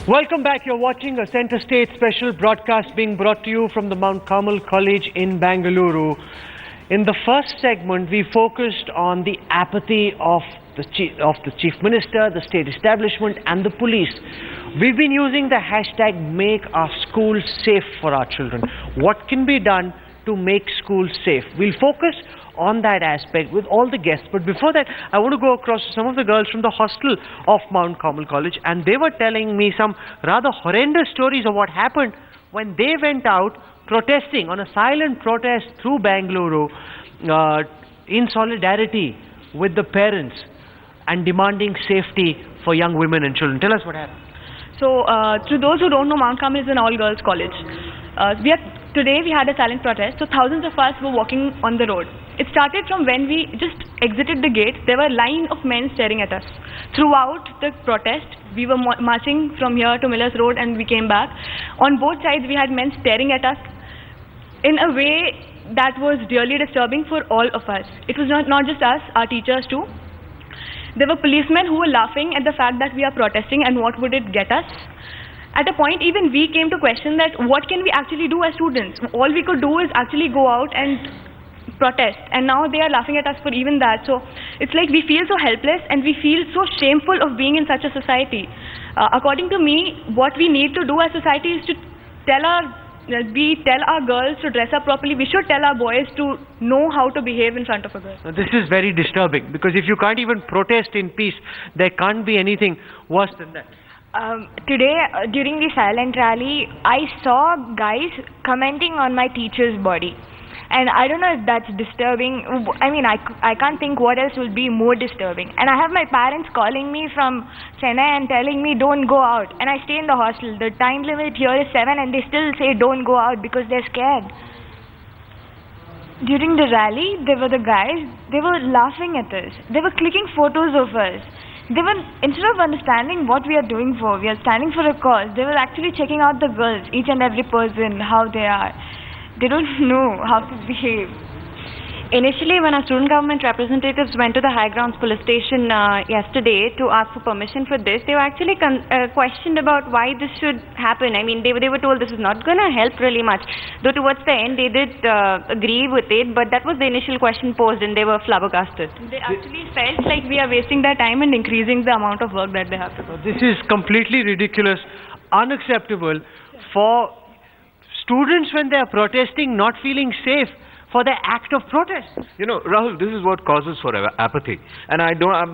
Welcome back. You're watching a Center Stage special broadcast being brought to you from the Mount Carmel College in Bangalore. In the first segment, we focused on the apathy of the Chief Minister, the state establishment and the police. We've been using the hashtag Make Our Schools Safe for our children. What can be done to make schools safe? We'll focus on that aspect with all the guests. But before that, I want to go across to some of the girls from the hostel of Mount Carmel College, and they were telling me some rather horrendous stories of what happened when they went out protesting on a silent protest through Bangalore in solidarity with the parents and demanding safety for young women and children. Tell us what happened. So, to those who don't know, Mount Carmel is an all-girls college. Today we had a silent protest, so thousands of us were walking on the road. It started from when we just exited the gate. There were a line of men staring at us. Throughout the protest, we were marching from here to Millers Road and we came back. On both sides, we had men staring at us in a way that was really disturbing for all of us. It was not just us, our teachers too. There were policemen who were laughing at the fact that we are protesting and what would it get us. At a point, even we came to question that what can we actually do as students? All we could do is actually go out and protest, and now they are laughing at us for even that. So it's like we feel so helpless and we feel so shameful of being in such a society. According to me, what we need to do as society is to tell our girls to dress up properly. We should tell our boys to know how to behave in front of a girl. Now, this is very disturbing, because if you can't even protest in peace, there can't be anything worse than that. Today, during the silent rally, I saw guys commenting on my teacher's body. And I don't know if that's disturbing. I mean, I can't think what else will be more disturbing. And I have my parents calling me from Chennai and telling me don't go out. And I stay in the hostel. The time limit here is 7 and they still say don't go out because they're scared. During the rally, there were the guys, they were laughing at us. They were clicking photos of us. They were, instead of understanding what we are doing for, we are standing for a cause, they were actually checking out the girls, each and every person, how they are. They don't know how to behave. Initially, when our student government representatives went to the High Grounds police station yesterday to ask for permission for this, they were actually questioned about why this should happen. I mean, they were told this is not going to help really much. Though towards the end, they did agree with it, but that was the initial question posed and they were flabbergasted. They actually felt like we are wasting their time and increasing the amount of work that they have to do. This is completely ridiculous, unacceptable for students when they are protesting, not feeling safe for the act of protest. You know, Rahul, this is what causes for apathy. And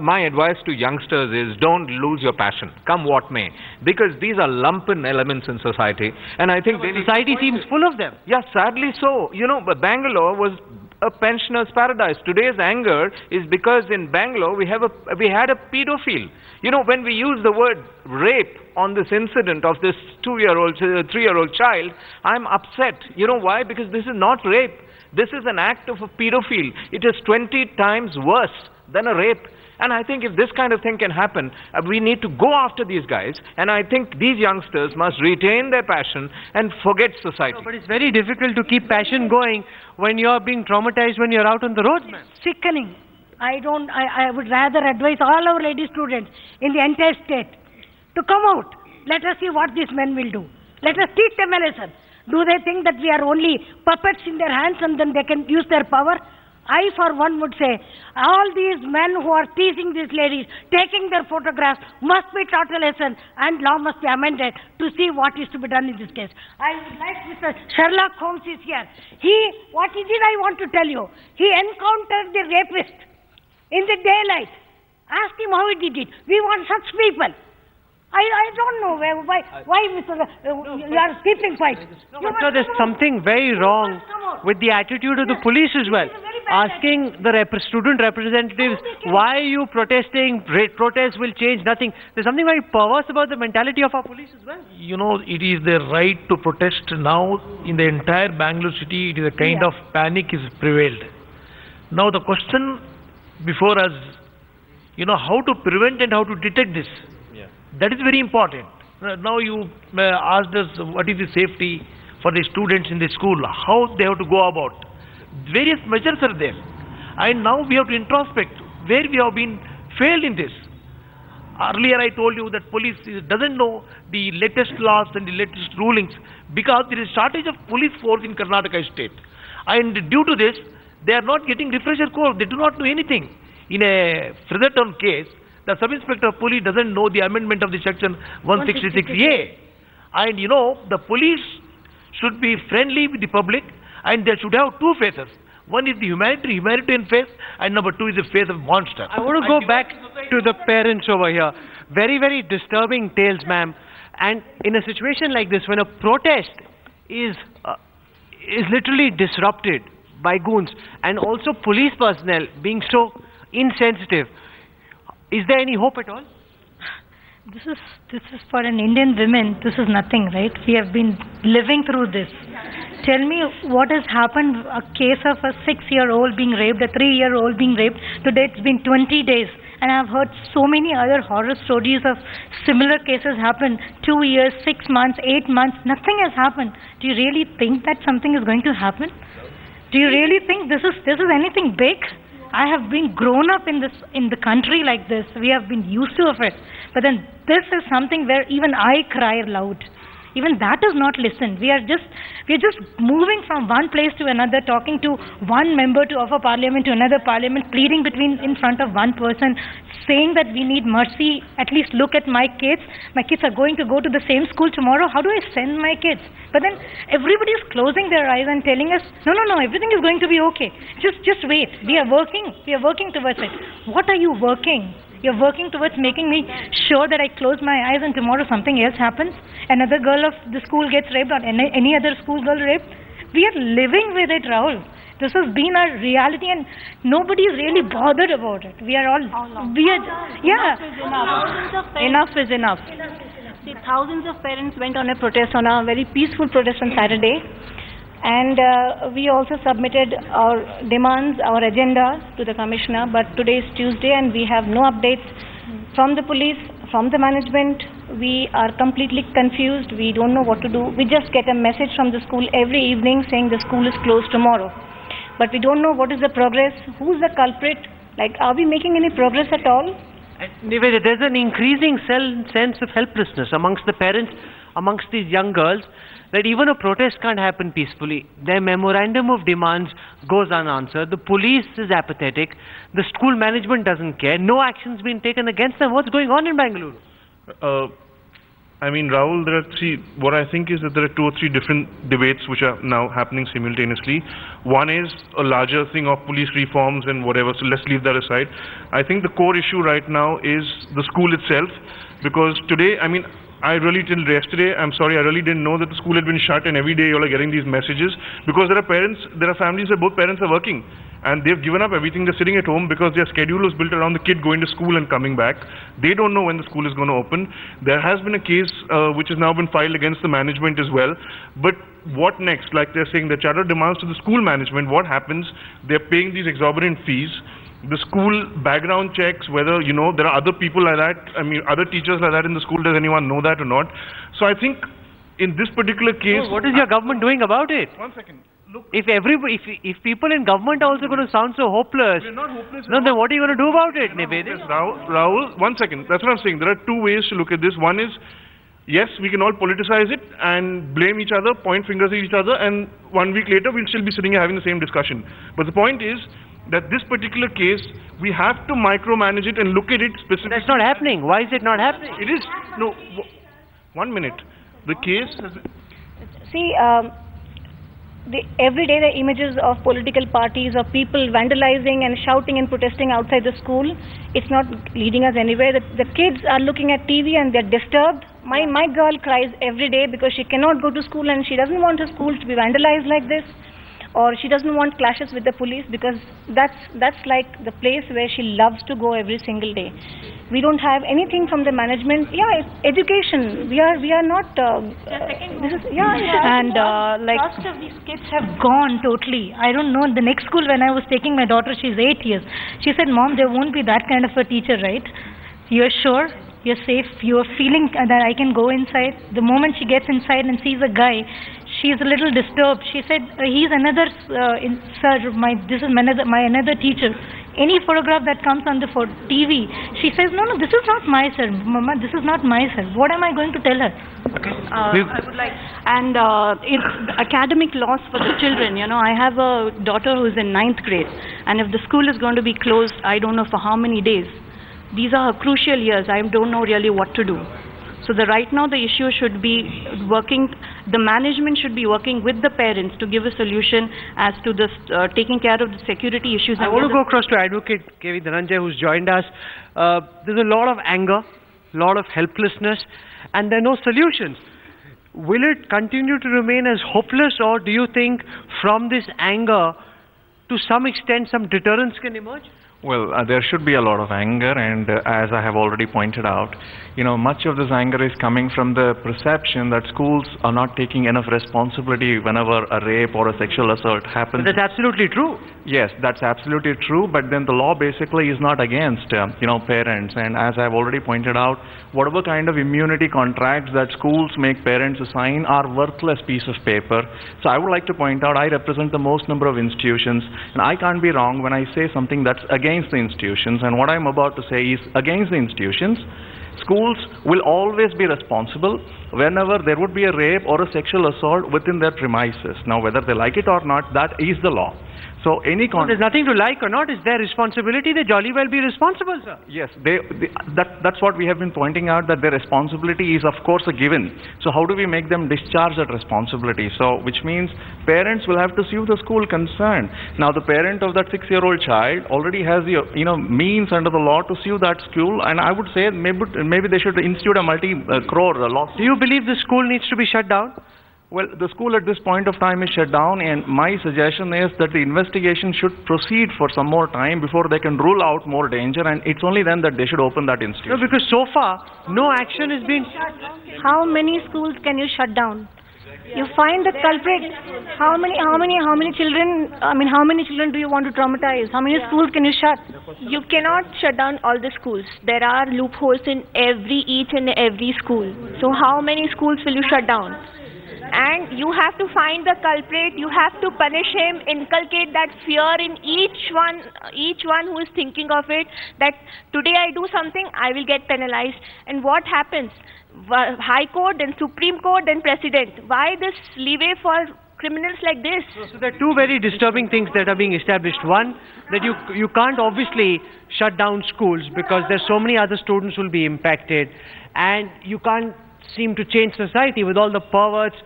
my advice to youngsters is don't lose your passion, come what may. Because these are lumpen elements in society. And I think society seems full of them. Yeah, sadly so. You know, but Bangalore was a pensioner's paradise. Today's anger is because in Bangalore we had a pedophile. You know, when we use the word rape on this incident of this 3-year-old child, I'm upset. You know why? Because this is not rape. This is an act of a pedophile. It is 20 times worse than a rape. And I think if this kind of thing can happen, we need to go after these guys. And I think these youngsters must retain their passion and forget society. No, but it's very difficult to keep passion going when you're being traumatized when you're out on the roads, man. Sickening. I would rather advise all our lady students in the entire state to come out. Let us see what these men will do. Let us teach them a lesson. Do they think that we are only puppets in their hands and then they can use their power? I, for one, would say, all these men who are teasing these ladies, taking their photographs, must be taught a lesson and law must be amended to see what is to be done in this case. I would like Mr. Sherlock Holmes is here. What he did, I want to tell you. He encountered the rapist in the daylight. Ask him how he did it. We want such people. I don't know why Mr. You are keeping quiet. So there's something very wrong with the attitude of the police as well. Asking the student representatives, why are you protesting? Protests will change nothing. There's something very perverse about the mentality of our police as well. You know, it is their right to protest. Now, in the entire Bangalore city, it is a kind of panic is prevailed. Now, the question before us, you know, how to prevent and how to detect this. That is very important. Now you asked us what is the safety for the students in the school, how they have to go about. Various measures are there. And now we have to introspect where we have been failed in this. Earlier I told you that police doesn't know the latest laws and the latest rulings because there is shortage of police force in Karnataka state. And due to this, they are not getting refresher course. They do not know anything. In a Fritherton case, the sub-inspector of police doesn't know the amendment of the section 166A. And you know, the police should be friendly with the public and they should have two faces. One is the humanitarian face, and number two is the face of monster. I want to go back to the parents over here. Very, very disturbing tales, ma'am. And in a situation like this, when a protest is literally disrupted by goons, and also police personnel being so insensitive, is there any hope at all? This is for an Indian woman. This is nothing, right? We have been living through this. Tell me what has happened. A case of a 6-year-old being raped, a 3-year-old being raped. Today it's been 20 days, and I've heard so many other horror stories of similar cases happen. 2 years, 6 months, 8 months. Nothing has happened. Do you really think that something is going to happen? Do you really think this is anything big? I have been grown up in the country like this. We have been used to it. But then this is something where even I cry loud. Even that is not listened. We are just moving from one place to another, talking to one member of a parliament to another parliament, pleading in front of one person, saying that we need mercy. At least look at my kids. My kids are going to go to the same school tomorrow. How do I send my kids? But then everybody is closing their eyes and telling us, no, everything is going to be okay. Just wait. We are working towards it. What are you working? You're working towards making me sure that I close my eyes and tomorrow something else happens. Another girl of the school gets raped or any other school girl raped. We are living with it, Rahul. This has been our reality and nobody is really bothered about it. Enough is enough. See, thousands of parents went on a protest, on a very peaceful protest on Saturday. And we also submitted our demands, our agenda to the Commissioner, but today is Tuesday and we have no updates from the police, from the management. We are completely confused. We don't know what to do. We just get a message from the school every evening saying the school is closed tomorrow. But we don't know what is the progress, who's the culprit, like are we making any progress at all? Niveda, there's an increasing sense of helplessness amongst the parents, amongst these young girls, that even a protest can't happen peacefully. Their memorandum of demands goes unanswered. The police is apathetic. The school management doesn't care. No action's been taken against them. What's going on in Bangalore? Rahul, what I think is that there are 2 or 3 different debates which are now happening simultaneously. One is a larger thing of police reforms and whatever, so let's leave that aside. I think the core issue right now is the school itself, because today, I really till yesterday, I really didn't know that the school had been shut, and every day you all are getting these messages because there are families where both parents are working and they've given up everything. They're sitting at home because their schedule was built around the kid going to school and coming back. They don't know when the school is going to open. There has been a case which has now been filed against the management as well. But what next? Like they're saying, the charter demands to the school management. What happens? They're paying these exorbitant fees. The school background checks, whether, there are other people like that, other teachers like that in the school, does anyone know that or not? So I think in this particular case... What is your government doing about it? 1 second. Look, if people in government are also going to sound so hopeless, we're not hopeless. No, then what are you going to do about it, Niveda? Rahul, 1 second. That's what I'm saying. There are 2 ways to look at this. One is, yes, we can all politicize it and blame each other, point fingers at each other, and 1 week later we'll still be sitting here having the same discussion. But the point is that this particular case, we have to micromanage it and look at it specifically. That's not happening. Why is it not happening? It is. No, 1 minute. The case has... See, every day the images of political parties, of people vandalizing and shouting and protesting outside the school, it's not leading us anywhere. The kids are looking at TV and they're disturbed. My girl cries every day because she cannot go to school and she doesn't want her school to be vandalized like this. Or she doesn't want clashes with the police because that's like the place where she loves to go every single day. We don't have anything from the management. Yeah, it's education. We are not. This is and most of these kids have gone totally. I don't know. The next school when I was taking my daughter, she's 8 years. She said, "Mom, there won't be that kind of a teacher, right? You're sure? You're safe? You're feeling that I can go inside?" The moment she gets inside and sees a guy, she's a little disturbed. She said, "He's another sir. This is my another teacher." Any photograph that comes on the TV, She says, no, this is not my cell. Mama, this is not my cell. What am I going to tell her? I would like, and it's academic loss for the children. You know, I have a daughter who is in 9th grade, and if the school is going to be closed, I don't know for how many days. These are her crucial years. I don't know really what to do. So right now the issue should be the management should be working with the parents to give a solution as to this taking care of the security issues. I want to go across to Advocate K.V. Dhananjay, who's joined us. There's a lot of anger, a lot of helplessness, and there are no solutions. Will it continue to remain as hopeless, or do you think from this anger, to some extent, some deterrence can emerge? Well, there should be a lot of anger, and as I have already pointed out, much of this anger is coming from the perception that schools are not taking enough responsibility whenever a rape or a sexual assault happens. But that's absolutely true. Yes, that's absolutely true, but then the law basically is not against, parents, and as I have already pointed out, whatever kind of immunity contracts that schools make parents sign are worthless piece of paper. So I would like to point out, I represent the most number of institutions, and I can't be wrong when I say something that's against the institutions, and what I'm about to say is against the institutions. Schools will always be responsible whenever there would be a rape or a sexual assault within their premises. Now, whether they like it or not, that is the law. So there's nothing to like or not. It's their responsibility. They jolly well be responsible, sir. Yes, that's what we have been pointing out, that their responsibility is of course a given. So how do we make them discharge that responsibility? So which means parents will have to sue the school concerned. Now the parent of that 6-year-old child already has the means under the law to sue that school, and I would say maybe they should institute a multi-crore lawsuit. Do you believe the school needs to be shut down? Well, the school at this point of time is shut down, and my suggestion is that the investigation should proceed for some more time before they can rule out more danger, and it's only then that they should open that institution. No, because so far, no action has been... How many schools can you shut down? You find the culprit. How many children, how many children do you want to traumatize? How many schools can you shut? You cannot shut down all the schools. There are loopholes in each and every school. So how many schools will you shut down? And you have to find the culprit, you have to punish him, inculcate that fear in each one who is thinking of it, that today I do something, I will get penalized. And what happens? High Court, then Supreme Court, then President. Why this leeway for criminals like this? So there are two very disturbing things that are being established. One, that you can't obviously shut down schools because there's so many other students who will be impacted, and you can't seem to change society with all the perverts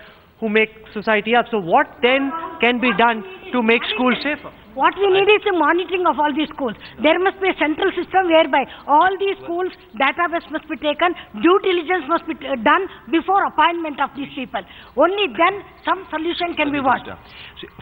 who make society up. So what then can be done to make schools safer? What we need is the monitoring of all these schools. There must be a central system whereby all these schools, database must be taken, due diligence must be done before appointment of these people. Only then some solution can be worked.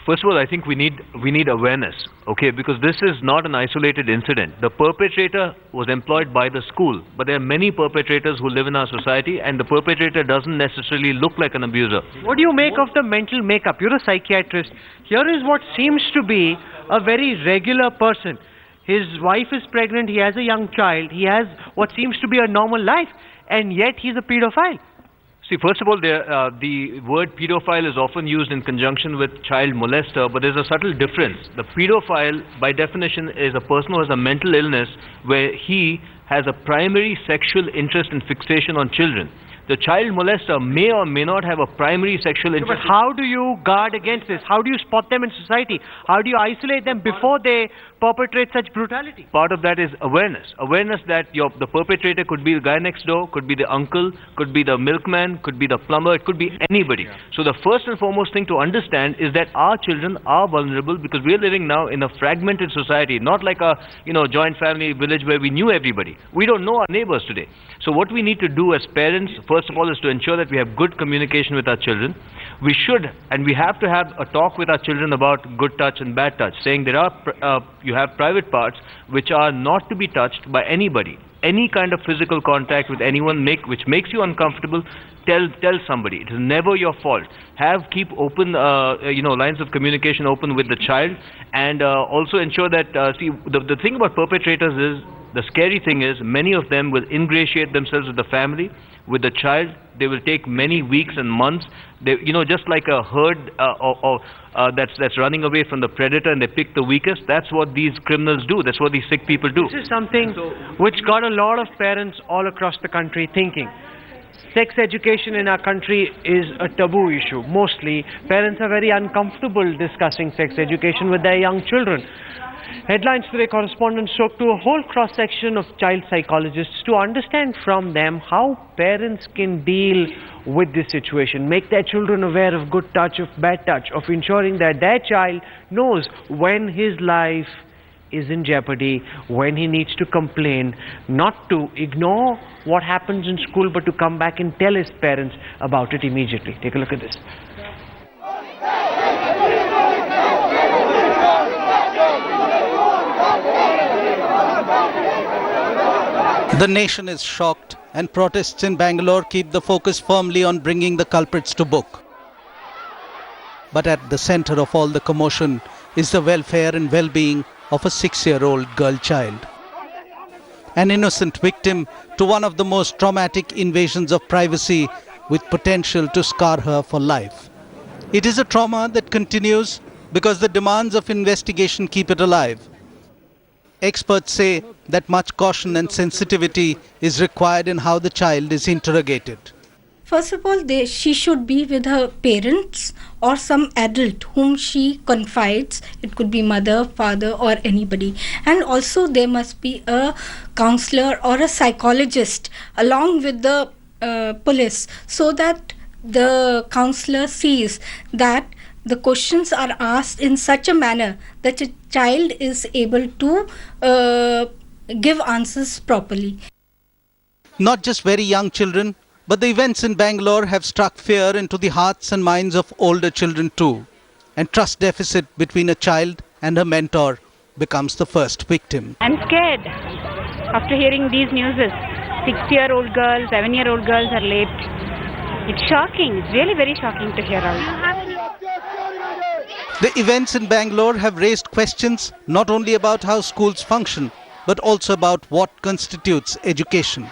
First of all, I think we need awareness, okay, because this is not an isolated incident. The perpetrator was employed by the school, but there are many perpetrators who live in our society, and the perpetrator doesn't necessarily look like an abuser. What do you make of the mental makeup? You're a psychiatrist. Here is what seems to be a very regular person. His wife is pregnant, he has a young child, he has what seems to be a normal life, and yet he's a pedophile. See, first of all, the word pedophile is often used in conjunction with child molester, but there's a subtle difference. The pedophile, by definition, is a person who has a mental illness where he has a primary sexual interest and fixation on children. The child molester may or may not have a primary sexual interest. But how do you guard against this? How do you spot them in society? How do you isolate them before they perpetrate such brutality? Part of that is awareness. Awareness that the perpetrator could be the guy next door, could be the uncle, could be the milkman, could be the plumber, it could be anybody. So the first and foremost thing to understand is that our children are vulnerable because we are living now in a fragmented society, not like a joint family village where we knew everybody. We don't know our neighbors today. So what we need to do as parents, first of all, is to ensure that we have good communication with our children. We should, and we have to have a talk with our children about good touch and bad touch, saying there are, you have private parts which are not to be touched by anybody. Any kind of physical contact with anyone which makes you uncomfortable, tell somebody. It is never your fault. Keep open, lines of communication open with the child, and also ensure that, the thing about perpetrators is, the scary thing is, many of them will ingratiate themselves with the family. With the child, they will take many weeks and months. They, just like a herd that's running away from the predator, and they pick the weakest. That's what these criminals do. That's what these sick people do. This is something which got a lot of parents all across the country thinking. Sex education in our country is a taboo issue. Mostly, parents are very uncomfortable discussing sex education with their young children. Headlines Today correspondents spoke to a whole cross-section of child psychologists to understand from them how parents can deal with this situation, make their children aware of good touch, of bad touch, of ensuring that their child knows when his life is in jeopardy, when he needs to complain, not to ignore what happens in school, but to come back and tell his parents about it immediately. Take a look at this. The nation is shocked, and protests in Bangalore keep the focus firmly on bringing the culprits to book. But at the center of all the commotion is the welfare and well-being of a 6-year-old girl child. An innocent victim to one of the most traumatic invasions of privacy with potential to scar her for life. It is a trauma that continues because the demands of investigation keep it alive. Experts say that much caution and sensitivity is required in how the child is interrogated. First of all, she should be with her parents or some adult whom she confides. It could be mother, father, or anybody. And also there must be a counselor or a psychologist along with the police, so that the counselor sees that the questions are asked in such a manner that a child is able to give answers properly. Not just very young children, but the events in Bangalore have struck fear into the hearts and minds of older children too. And trust deficit between a child and her mentor becomes the first victim. I'm scared after hearing these news. 6-year-old girls, 7-year-old girls are raped. It's shocking. It's really very shocking to hear all. The events in Bangalore have raised questions not only about how schools function, but also about what constitutes education.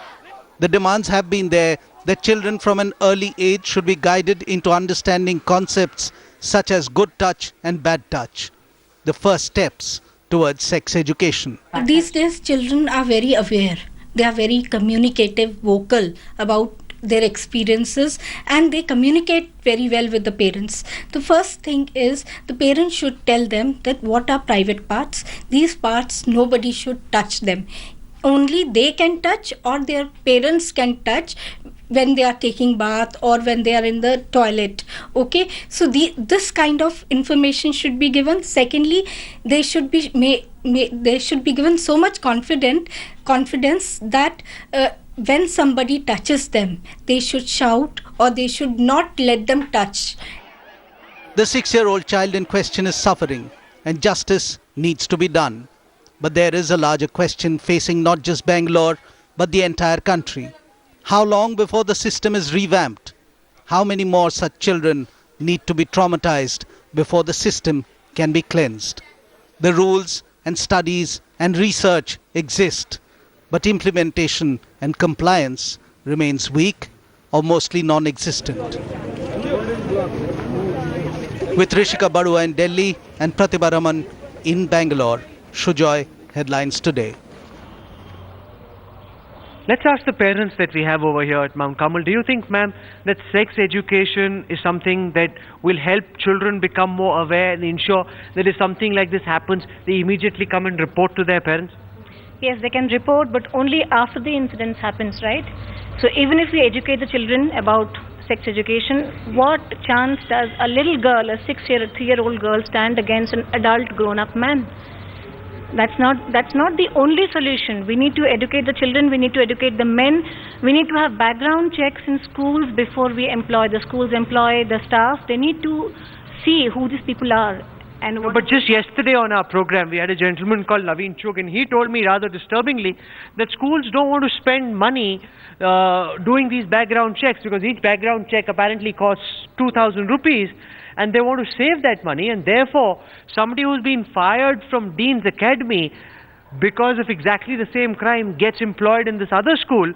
The demands have been there that children from an early age should be guided into understanding concepts such as good touch and bad touch, the first steps towards sex education. These days children are very aware. They are very communicative, vocal about their experiences, and they communicate very well with the parents. The first thing is the parents should tell them that what are private parts. These parts, nobody should touch them. Only they can touch, or their parents can touch when they are taking bath or when they are in the toilet. Okay, so this kind of information should be given. Secondly, they should be they should be given so much confidence that when somebody touches them, they should shout, or they should not let them touch. The 6-year-old child in question is suffering, and justice needs to be done. But there is a larger question facing not just Bangalore, but the entire country. How long before the system is revamped? How many more such children need to be traumatized before the system can be cleansed? The rules and studies and research exist, but implementation and compliance remains weak or mostly non-existent. With Rishika Badua in Delhi and Pratibha Raman in Bangalore, Shujoy, Headlines Today. Let's ask the parents that we have over here at Mount Carmel. Do you think, ma'am, that sex education is something that will help children become more aware and ensure that if something like this happens, they immediately come and report to their parents? Yes, they can report, but only after the incident happens, right? So even if we educate the children about sex education, what chance does a little girl, a 3-year-old girl, stand against an adult grown-up man? That's not the only solution. We need to educate the children, we need to educate the men, we need to have background checks in schools before we employ. The schools employ the staff. They need to see who these people are. But just yesterday on our program, we had a gentleman called Naveen Chug, and he told me rather disturbingly that schools don't want to spend money doing these background checks, because each background check apparently costs 2,000 rupees, and they want to save that money, and therefore somebody who's been fired from Dean's Academy because of exactly the same crime gets employed in this other school.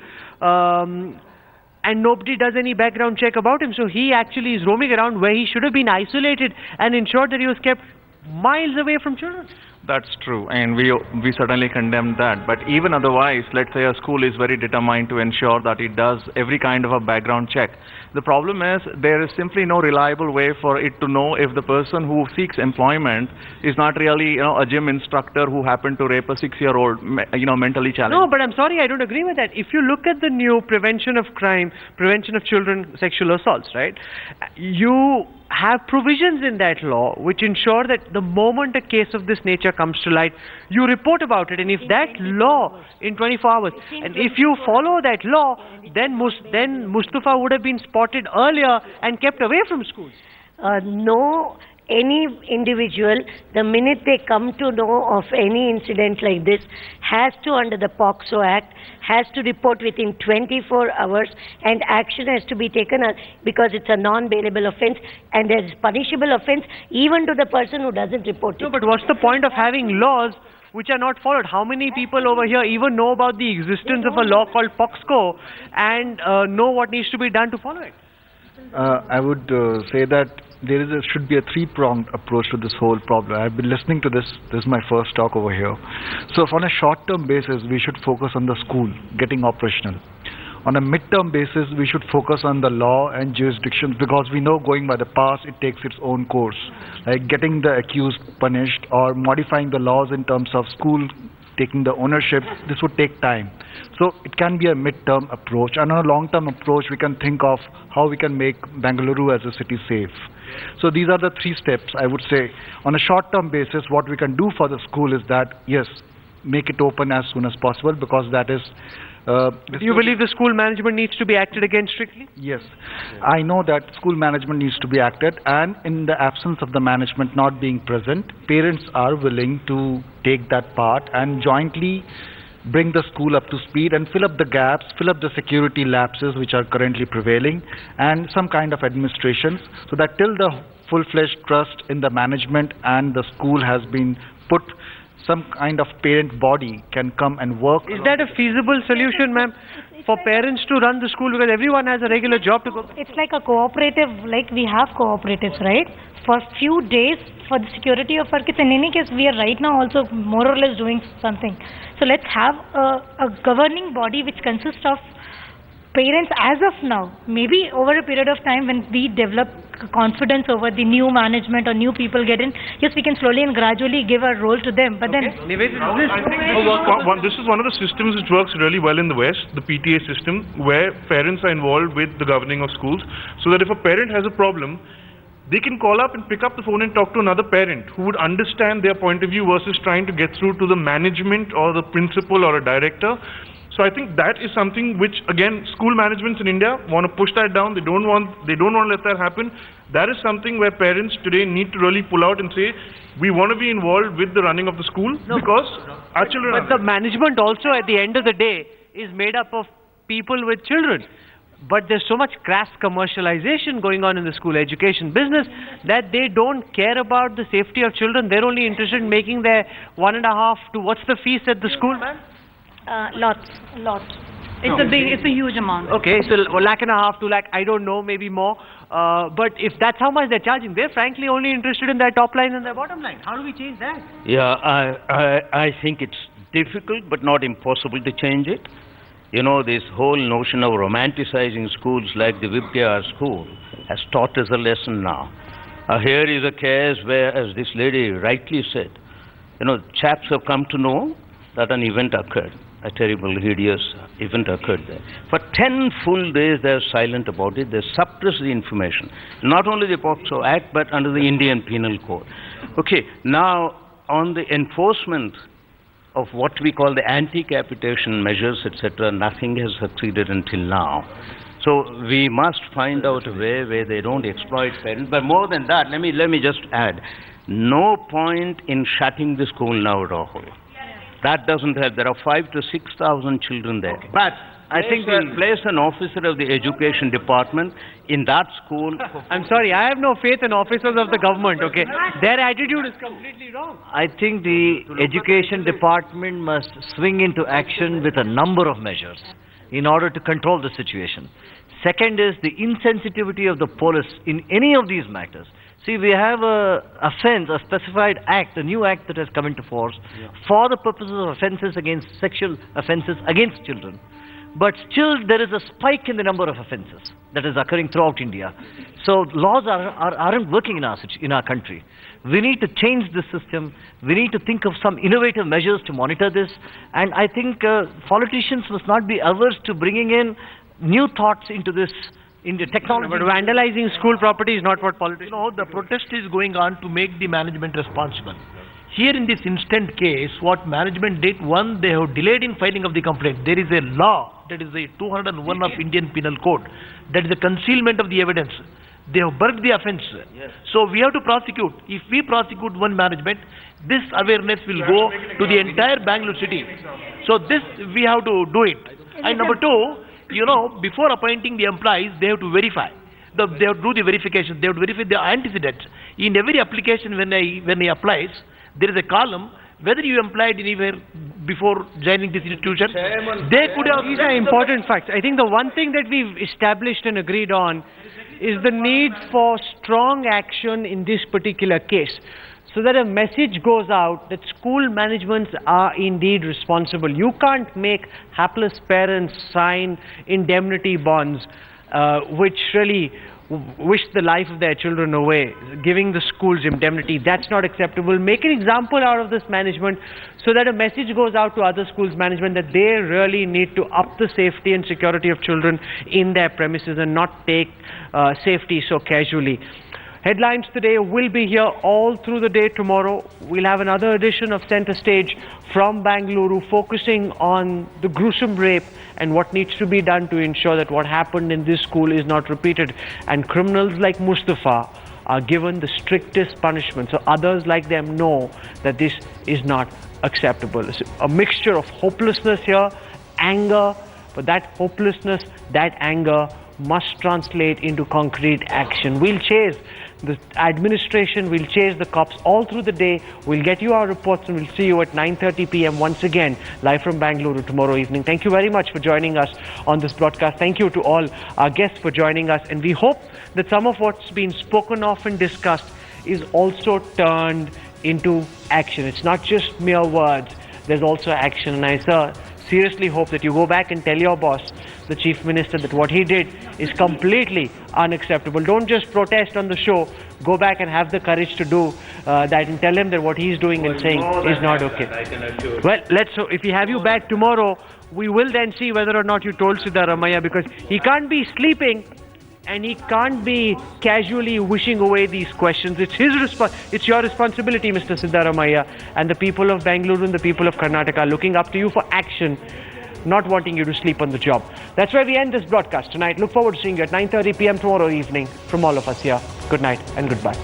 and nobody does any background check about him. So he actually is roaming around where he should have been isolated and ensured that he was kept miles away from children. That's true, and we certainly condemn that. But even otherwise, let's say a school is very determined to ensure that it does every kind of a background check. The problem is there is simply no reliable way for it to know if the person who seeks employment is not really, a gym instructor who happened to rape a 6-year-old, mentally challenged. No, but I'm sorry, I don't agree with that. If you look at the new prevention of crime, prevention of children sexual assaults, right? You have provisions in that law which ensure that the moment a case of this nature comes to light, you report about it. And if that law in 24 hours, and if you follow that law, then Mustafa would have been spotted earlier and kept away from schools. No, any individual, the minute they come to know of any incident like this, has to, under the POCSO Act, has to report within 24 hours, and action has to be taken because it's a non-bailable offence, and there's punishable offence even to the person who doesn't report it. No, but what's the point of having laws which are not followed? How many people over here even know about the existence of a law called POCSO and know what needs to be done to follow it? I would say that should be a three-pronged approach to this whole problem. I've been listening to this. This is my first talk over here. So on a short-term basis, we should focus on the school getting operational. On a mid-term basis, we should focus on the law and jurisdictions, because we know going by the past, it takes its own course. Like getting the accused punished or modifying the laws in terms of school taking the ownership, this would take time. So it can be a mid-term approach. And on a long-term approach, we can think of how we can make Bangalore as a city safe. So these are the 3 steps, I would say. On a short-term basis, what we can do for the school is that, yes, make it open as soon as possible, because that is... Do you believe the school management needs to be acted against strictly? Yes. I know that school management needs to be acted, and in the absence of the management not being present, parents are willing to take that part and jointly bring the school up to speed and fill up the gaps, fill up the security lapses which are currently prevailing, and some kind of administration, so that till the full-fledged trust in the management and the school has been put, some kind of parent body can come and work. Is that a feasible solution, ma'am, for parents to run the school, because everyone has a regular job to go? It's like a cooperative, like we have cooperatives, right? For few days, for the security of our kids. In any case, we are right now also more or less doing something. So let's have a governing body which consists of parents as of now. Maybe over a period of time when we develop confidence over the new management or new people get in, yes, we can slowly and gradually give our role to them. But then... I think this is one of the systems which works really well in the West, the PTA system, where parents are involved with the governing of schools, so that if a parent has a problem, they can call up and pick up the phone and talk to another parent who would understand their point of view versus trying to get through to the management or the principal or a director. So I think that is something which, again, school managements in India want to push that down. They don't want to let that happen. That is something where parents today need to really pull out and say, we want to be involved with the running of the school, because our children But the management also, at the end of the day, is made up of people with children. But there's so much crass commercialization going on in the school education business that they don't care about the safety of children. They're only interested in making their 1.5 to what's the fees at the school, man? Lots. It's a huge amount. Okay, so 1.5 lakh, 2 lakh, I don't know, maybe more. But if that's how much they're charging, they're frankly only interested in their top line and their bottom line. How do we change that? Yeah, I think it's difficult but not impossible to change it. You know, this whole notion of romanticizing schools like the Vidyar school has taught us a lesson now. Here is a case where, as this lady rightly said, chaps have come to know that an event occurred, a terrible, hideous event occurred there. For 10 full days they are silent about it, they suppress the information. Not only the POCSO Act, but under the Indian Penal Code. Okay, now on the enforcement of what we call the anti-capitation measures, etc., nothing has succeeded until now. So we must find out a way where they don't exploit parents. But more than that, let me just add, no point in shutting the school now, Rahul. That doesn't help. There are 5,000 to 6,000 children there. Okay. But I think we'll place an officer of the education department in that school. I'm sorry, I have no faith in officers of the government, okay? Their attitude is completely wrong. I think the education department must swing into action with a number of measures in order to control the situation. Second is the insensitivity of the police in any of these matters. See, we have a offense, a specified act, a new act that has come into force for the purposes of offenses against sexual offenses against children. But still there is a spike in the number of offenses that is occurring throughout India. So laws aren't working in our country. We need to change the system. We need to think of some innovative measures to monitor this. And I think politicians must not be averse to bringing in new thoughts into this, in the technology. But vandalizing school property is not what politicians... No, the protest is going on to make the management responsible. Here in this instant case, what management did, one, they have delayed in filing of the complaint. There is a law, that is the 201 of Indian Penal Code, that is the concealment of the evidence. They have burnt the offence. Yes. So we have to prosecute. If we prosecute one management, this awareness will go to the entire Bangalore city. So this, we have to do it. And number two, before appointing the employees, they have to verify. They have to do the verification. They have to verify the antecedents. In every application, when he applies, there is a column whether you employed anywhere before joining this institution. They could have. These are important facts. I think the one thing that we've established and agreed on is the need for strong action in this particular case, so that a message goes out that school managements are indeed responsible. You can't make hapless parents sign indemnity bonds which really wish the life of their children away, giving the schools indemnity. That's not acceptable. Make an example out of this management so that a message goes out to other schools management that they really need to up the safety and security of children in their premises and not take safety so casually. Headlines today will be here all through the day tomorrow. We'll have another edition of Center Stage from Bangalore, focusing on the gruesome rape and what needs to be done to ensure that what happened in this school is not repeated. And criminals like Mustafa are given the strictest punishment, so others like them know that this is not acceptable. It's a mixture of hopelessness here, anger, but that hopelessness, that anger must translate into concrete action. We'll chase the administration, we'll chase the cops all through the day. We'll get you our reports and we'll see you at 9:30 p.m. once again, live from Bangalore tomorrow evening. Thank you very much for joining us on this broadcast. Thank you to all our guests for joining us. And we hope that some of what's been spoken of and discussed is also turned into action. It's not just mere words, there's also action. And I seriously hope that you go back and tell your boss, the Chief Minister, that what he did is completely unacceptable. Don't just protest on the show. Go back and have the courage to do that and tell him that what he's doing and saying is not okay. Well, if we have you back tomorrow, we will then see whether or not you told Siddaramaiah, because he can't be sleeping and he can't be casually wishing away these questions. It's it's your responsibility, Mr. Siddaramaiah, and the people of Bangalore and the people of Karnataka are looking up to you for action, not wanting you to sleep on the job. That's where we end this broadcast tonight. Look forward to seeing you at 9:30 p.m. tomorrow evening. From all of us here, good night and goodbye.